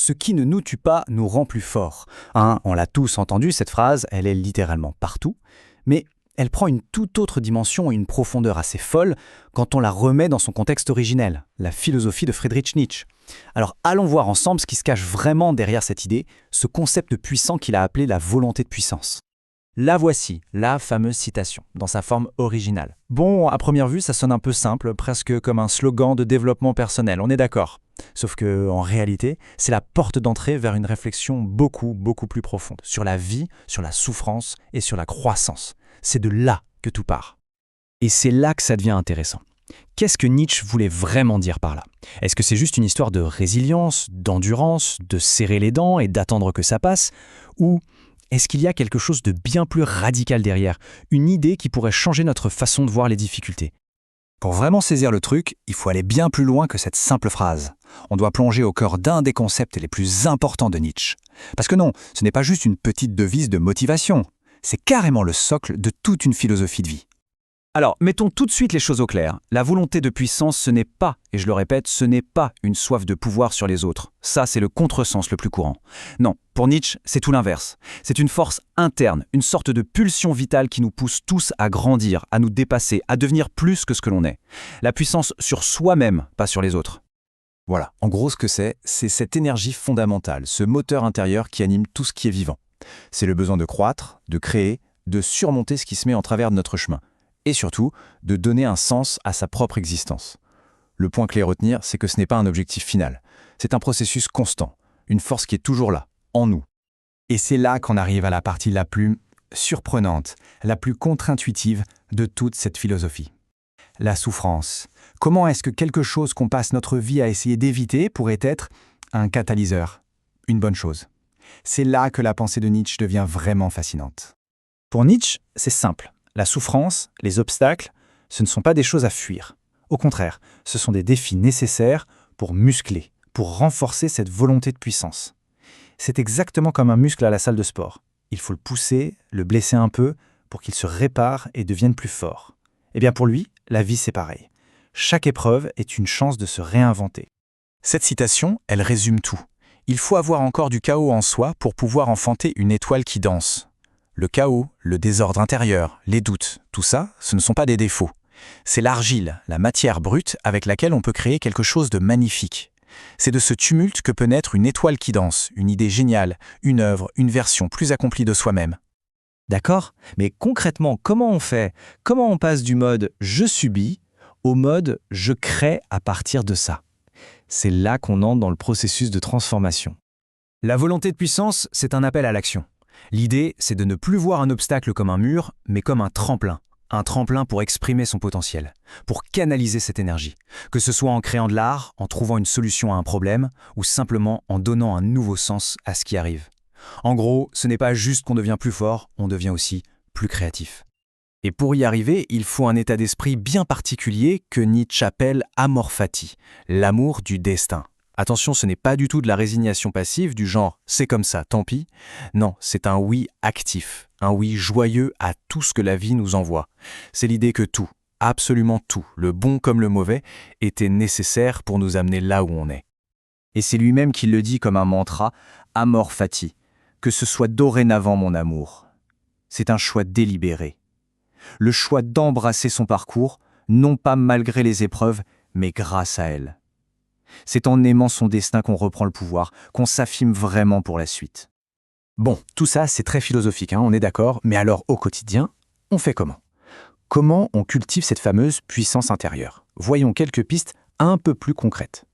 Ce qui ne nous tue pas nous rend plus forts. On l'a tous entendu, cette phrase, elle est littéralement partout, mais elle prend une toute autre dimension et une profondeur assez folle quand on la remet dans son contexte originel, la philosophie de Friedrich Nietzsche. Alors allons voir ensemble ce qui se cache vraiment derrière cette idée, ce concept puissant qu'il a appelé la volonté de puissance. La voici, la fameuse citation, dans sa forme originale. Bon, à première vue, ça sonne un peu simple, presque comme un slogan de développement personnel, on est d'accord. Sauf que, en réalité, c'est la porte d'entrée vers une réflexion beaucoup plus profonde, sur la vie, sur la souffrance et sur la croissance. C'est de là que tout part. Et c'est là que ça devient intéressant. Qu'est-ce que Nietzsche voulait vraiment dire par là? Est-ce que c'est juste une histoire de résilience, d'endurance, de serrer les dents et d'attendre que ça passe? Ou est-ce qu'il y a quelque chose de bien plus radical derrière, une idée qui pourrait changer notre façon de voir les difficultés? Pour vraiment saisir le truc, il faut aller bien plus loin que cette simple phrase. On doit plonger au cœur d'un des concepts les plus importants de Nietzsche. Parce que non, ce n'est pas juste une petite devise de motivation, c'est carrément le socle de toute une philosophie de vie. Alors, mettons tout de suite les choses au clair. La volonté de puissance, ce n'est pas, et je le répète, ce n'est pas une soif de pouvoir sur les autres. Ça, c'est le contresens le plus courant. Non, pour Nietzsche, c'est tout l'inverse. C'est une force interne, une sorte de pulsion vitale qui nous pousse tous à grandir, à nous dépasser, à devenir plus que ce que l'on est. La puissance sur soi-même, pas sur les autres. Voilà, en gros ce que c'est cette énergie fondamentale, ce moteur intérieur qui anime tout ce qui est vivant. C'est le besoin de croître, de créer, de surmonter ce qui se met en travers de notre chemin. Et surtout, de donner un sens à sa propre existence. Le point clé à retenir, c'est que ce n'est pas un objectif final. C'est un processus constant, une force qui est toujours là, en nous. Et c'est là qu'on arrive à la partie la plus surprenante, la plus contre-intuitive de toute cette philosophie. La souffrance. Comment est-ce que quelque chose qu'on passe notre vie à essayer d'éviter pourrait être un catalyseur, une bonne chose? C'est là que la pensée de Nietzsche devient vraiment fascinante. Pour Nietzsche, c'est simple. La souffrance, les obstacles, ce ne sont pas des choses à fuir. Au contraire, ce sont des défis nécessaires pour muscler, pour renforcer cette volonté de puissance. C'est exactement comme un muscle à la salle de sport. Il faut le pousser, le blesser un peu pour qu'il se répare et devienne plus fort. Eh bien pour lui, la vie c'est pareil. Chaque épreuve est une chance de se réinventer. Cette citation, elle résume tout. Il faut avoir encore du chaos en soi pour pouvoir enfanter une étoile qui danse. Le chaos, le désordre intérieur, les doutes, tout ça, ce ne sont pas des défauts. C'est l'argile, la matière brute avec laquelle on peut créer quelque chose de magnifique. C'est de ce tumulte que peut naître une étoile qui danse, une idée géniale, une œuvre, une version plus accomplie de soi-même. D'accord? Mais concrètement, comment on fait? Comment on passe du mode « je subis » au mode « je crée à partir de ça ». C'est là qu'on entre dans le processus de transformation. La volonté de puissance, c'est un appel à l'action. L'idée, c'est de ne plus voir un obstacle comme un mur, mais comme un tremplin pour exprimer son potentiel, pour canaliser cette énergie, que ce soit en créant de l'art, en trouvant une solution à un problème, ou simplement en donnant un nouveau sens à ce qui arrive. En gros, ce n'est pas juste qu'on devient plus fort, on devient aussi plus créatif. Et pour y arriver, il faut un état d'esprit bien particulier que Nietzsche appelle amor fati, l'amour du destin. Attention, ce n'est pas du tout de la résignation passive du genre « c'est comme ça, tant pis ». Non, c'est un oui actif, un oui joyeux à tout ce que la vie nous envoie. C'est l'idée que tout, absolument tout, le bon comme le mauvais, était nécessaire pour nous amener là où on est. Et c'est lui-même qui le dit comme un mantra « amor fati », que ce soit dorénavant mon amour. C'est un choix délibéré. Le choix d'embrasser son parcours, non pas malgré les épreuves, mais grâce à elles. C'est en aimant son destin qu'on reprend le pouvoir, qu'on s'affirme vraiment pour la suite. Bon, tout ça, c'est très philosophique, on est d'accord, mais alors au quotidien, on fait comment? Comment on cultive cette fameuse puissance intérieure? Voyons quelques pistes un peu plus concrètes.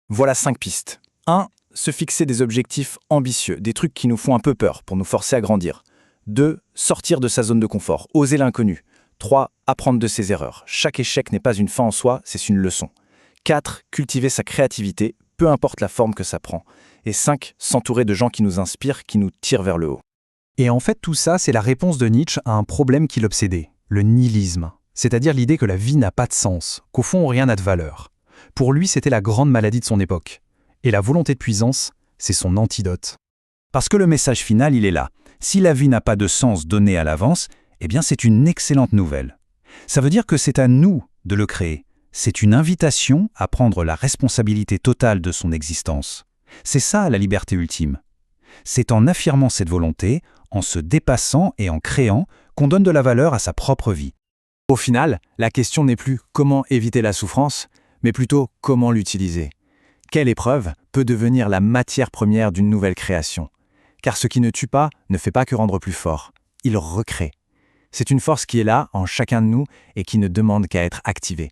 Voilà 5 pistes. 1. Se fixer des objectifs ambitieux, des trucs qui nous font un peu peur pour nous forcer à grandir. 2. Sortir de sa zone de confort, oser l'inconnu. 3. Apprendre de ses erreurs. Chaque échec n'est pas une fin en soi, c'est une leçon. 4. Cultiver sa créativité, peu importe la forme que ça prend. Et 5. S'entourer de gens qui nous inspirent, qui nous tirent vers le haut. Et en fait, tout ça, c'est la réponse de Nietzsche à un problème qui l'obsédait, le nihilisme. C'est-à-dire l'idée que la vie n'a pas de sens, qu'au fond, rien n'a de valeur. Pour lui, c'était la grande maladie de son époque. Et la volonté de puissance, c'est son antidote. Parce que le message final, il est là. Si la vie n'a pas de sens donné à l'avance, eh bien c'est une excellente nouvelle. Ça veut dire que c'est à nous de le créer. C'est une invitation à prendre la responsabilité totale de son existence. C'est ça la liberté ultime. C'est en affirmant cette volonté, en se dépassant et en créant, qu'on donne de la valeur à sa propre vie. Au final, la question n'est plus comment éviter la souffrance, mais plutôt comment l'utiliser. Quelle épreuve peut devenir la matière première d'une nouvelle création? Car ce qui ne tue pas ne fait pas que rendre plus fort, il recrée. C'est une force qui est là, en chacun de nous, et qui ne demande qu'à être activée.